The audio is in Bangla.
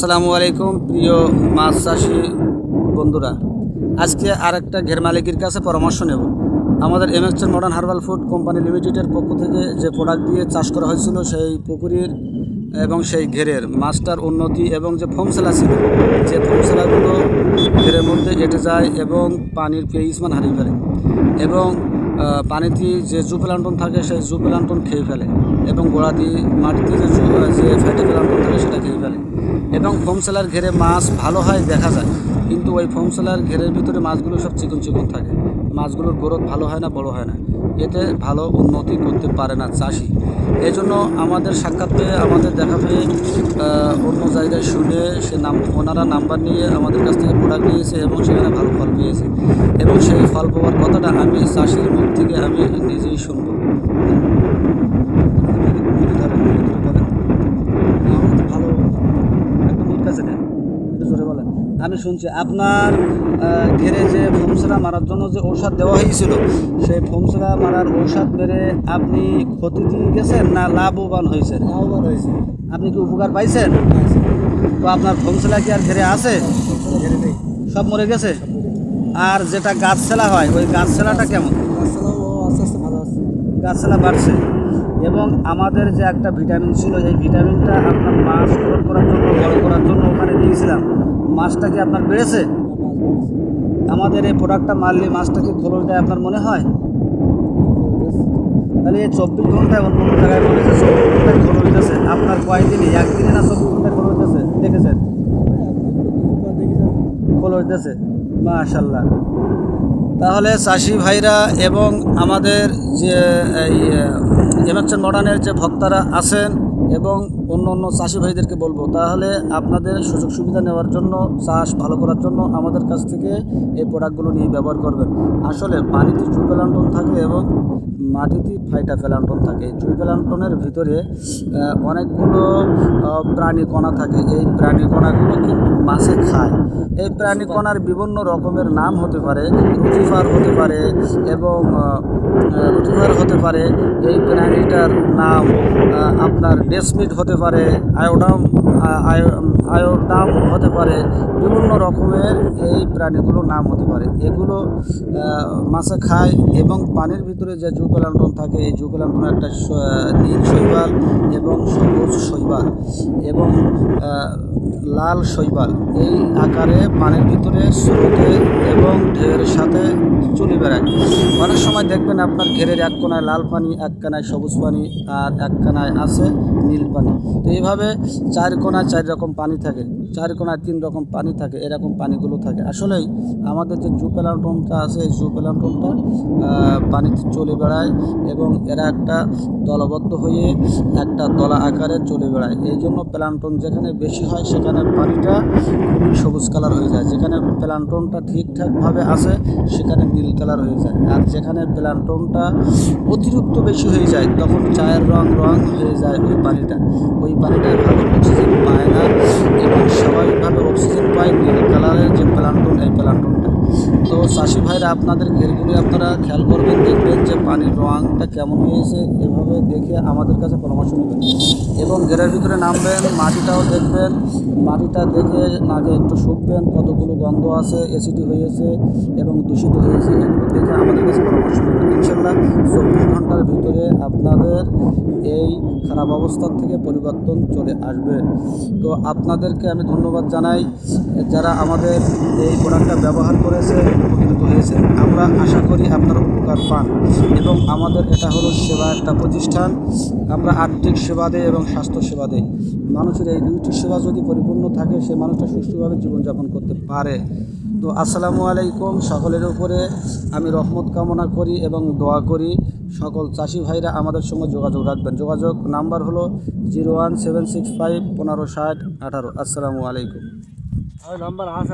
আসসালামু আলাইকুম প্রিয় মাছ চাষি বন্ধুরা। আজকে আরেকটা ঘের মালিকের কাছে পরামর্শ নেব। আমাদের MXN modern herbal food company লিমিটেডের পক্ষ থেকে যে প্রোডাক্ট দিয়ে চাষ করা হয়েছিল সেই পুকুরের এবং সেই ঘেরের মাছটার উন্নতি এবং যে ফোমসেলা ছিল, যে ফোমসেলাগুলো ঘেরের মধ্যে এঁটে যায় এবং পানির পিএইচ মান হারিয়ে ফেলে এবং পানিতে যে জুপ্লান্টন থাকে সেই জুপ্লান্টন খেয়ে ফেলে এবং গোড়া দিয়ে মাটিতে যে ফ্যাটি প্লান্টন থাকে সেটা খেয়ে ফেলে এবং ফোমসেলার ঘেরে মাছ ভালো হয় দেখা যায়, কিন্তু ওই ফোমসেলার ঘেরের ভিতরে মাছগুলো সব চিকন চিকন থাকে, মাছগুলোর গ্রোথ ভালো হয় না, বড় হয় না, এতে ভালো উন্নতি করতে পারে না চাষি। এই জন্য আমাদের সাক্ষাৎ পেয়ে, আমাদের দেখা পেয়ে অন্য জায়গায় শুনে ওনারা নাম্বার নিয়ে আমাদের কাছ থেকে প্রোডাক্ট নিয়েছে এবং সেখানে ভালো ফল পেয়েছে এবং সেই ফল পাওয়ার কথাটা আমি চাষির মুখ থেকে আমি নিজেই শুনব। আমি শুনছি আপনার ঘেরে যে ফোমসেলা মারার জন্য যে ঔষধ দেওয়া হয়েছিল, সেই ফোমসেলা মারার ঔষধ মেরে আপনি ক্ষতি দিয়ে গেছেন না লাভবান হয়েছেন? লাভবান হয়েছে। আপনি কি উপকার পাইছেন? তো আপনার ফোমসেলা কি আর ঘেরে আছে? ঘেরে নেই, সব মরে গেছে। আর যেটা গাছছেলা হয় ওই গাছছেলাটা কেমন? গাছপালাও আস্তে আস্তে ভালো আছে। গাছছেলা বাড়ছে এবং আমাদের যে একটা ভিটামিন ছিল এই ভিটামিনটা আপনার মাছ গ্রোথ করার জন্য, বড় করার জন্য ওখানে দিয়েছিলাম। মাছটা কি আপনার বেড়েছে? আমাদের এই প্রোডাক্টটা মারলে মাছটা কি খোলস দেয় আপনার মনে হয়? তাহলে এই 24 ঘন্টায় অন্য অন্য জায়গায় বলেছে 24 ঘন্টায় খোলস দিতেছে, আপনার কয়দিনে, একদিনে না 24 ঘন্টায় খোলস দিতেছে? দেখেছেন খোলস দিতেছে, মাশাআল্লাহ। তাহলে চাষি ভাইরা এবং আমাদের যে এই এমএক্সএন মডার্নের যে ভক্তরা আছেন এবং অন্য অন্য চাষি ভাইদেরকে বলবো, তাহলে আপনাদের সুযোগ সুবিধা নেওয়ার জন্য, চাষ ভালো করার জন্য আমাদের কাছ থেকে এই প্রোডাক্টগুলো নিয়ে ব্যবহার করবেন। আসলে পানিতে জুপ্লান্টন থাকে এবং মাটিতে ফাইটা প্লান্টন থাকে। এই জুপ্লান্টনের ভিতরে অনেকগুলো প্রাণীকণা থাকে, এই প্রাণীকণাগুলো কিন্তু মাছে খায়। এই প্রাণীকণার বিভিন্ন রকমের নাম হতে পারে, রুটিফার হতে পারে এবং রুটিফার হতে পারে। এই প্রাণীটার নাম আপনার ডেসমিট হতে পারে, আয়োডাম হতে পারে, বিভিন্ন রকমের এই প্রাণীগুলোর নাম হতে পারে। এগুলো মাছে খায় এবং পানির ভিতরে যে জুপ্লান্টন থাকে, এই জুপ্লান্টন একটা নীল শৈবাল এবং সবুজ শৈবাল এবং লাল শৈবাল এই আকারে পানির ভিতরে স্রোতে এবং ঢেউয়ের সাথে চলে বেড়ায়। অনেক সময় দেখবেন আপনার ঘেরের এক কোনায় লাল পানি, এক কোনায় সবুজ পানি আর এক কোনায় আছে নীল পানি। তো এইভাবে 4 কোনায় 4 রকম পানি থাকে, 4 কোনায় 3 রকম পানি থাকে, এরকম পানিগুলো থাকে। আসলেই আমাদের যে জুপ্লান্টনটা আছে এই জুপ্লান্টনটা পানিতে চলে বেড়ায় এবং এরা একটা দলবদ্ধ হয়ে একটা দলা আকারে চলে বেড়ায়। এই জন্য প্লান্টন যেখানে বেশি হয় সেখানে পানিটা খুবই সবুজ কালার হয়ে যায়, যেখানে প্লান্টনটা ঠিকঠাকভাবে আসে সেখানে নীল কালার হয়ে যায়, আর যেখানে প্লান্টনটা অতিরিক্ত বেশি হয়ে যায় তখন চায়ের রং হয়ে যায় ওই পানিটায় ভালো অক্সিজেন পায় না এবং স্বাভাবিকভাবে অক্সিজেন পায় নীল কালারের যে প্লান্টন, এই প্লান্টনটা। তো চাষি ভাইরা আপনাদের ঘেরগুলি আপনারা খেয়াল করবেন, দেখবেন যে পানির রঙটা কেমন হয়েছে, এভাবে দেখে আমাদের কাছে পরামর্শ নেবেন এবং ঘেরের ভিতরে নামবেন, মাটিটাও দেখবেন, মাটিটা দেখে নাকে একটু শুকবেন, কতগুলো গন্ধ আছে, অ্যাসিডি হয়েছে এবং দূষিত হয়েছে, এগুলো দেখে আমাদের কাছে পরামর্শ নেবেন। ইনশাল্লাহ 24 ঘন্টার ভিতরে আপনাদের এই খারাপ অবস্থার থেকে পরিবর্তন চলে আসবে। তো আপনাদেরকে আমি ধন্যবাদ জানাই যারা আমাদের এই প্রোডাক্টটা ব্যবহার করেছে, উপকৃত হয়েছে। আমরা আশা করি আপনারা উপকার পান এবং আমাদের এটা হলো সেবা একটা প্রতিষ্ঠান। আমরা আর্থিক সেবা দেই এবং স্বাস্থ্য সেবা দেই। মানুষের এই দুইটি সেবা যদি পরিপূর্ণ থাকে সে মানুষটা সুষ্ঠুভাবে জীবনযাপন করতে পারে। তো আসসালামু আলাইকুম। সকলের উপরে আমি রহমত কামনা করি এবং দোয়া করি। সকল চাষি ভাইরা আমাদের সঙ্গে যোগাযোগ রাখবেন। যোগাযোগ নাম্বার হলো 01765 1560 18। আসসালামু আলাইকুম। নাম্বার আছে।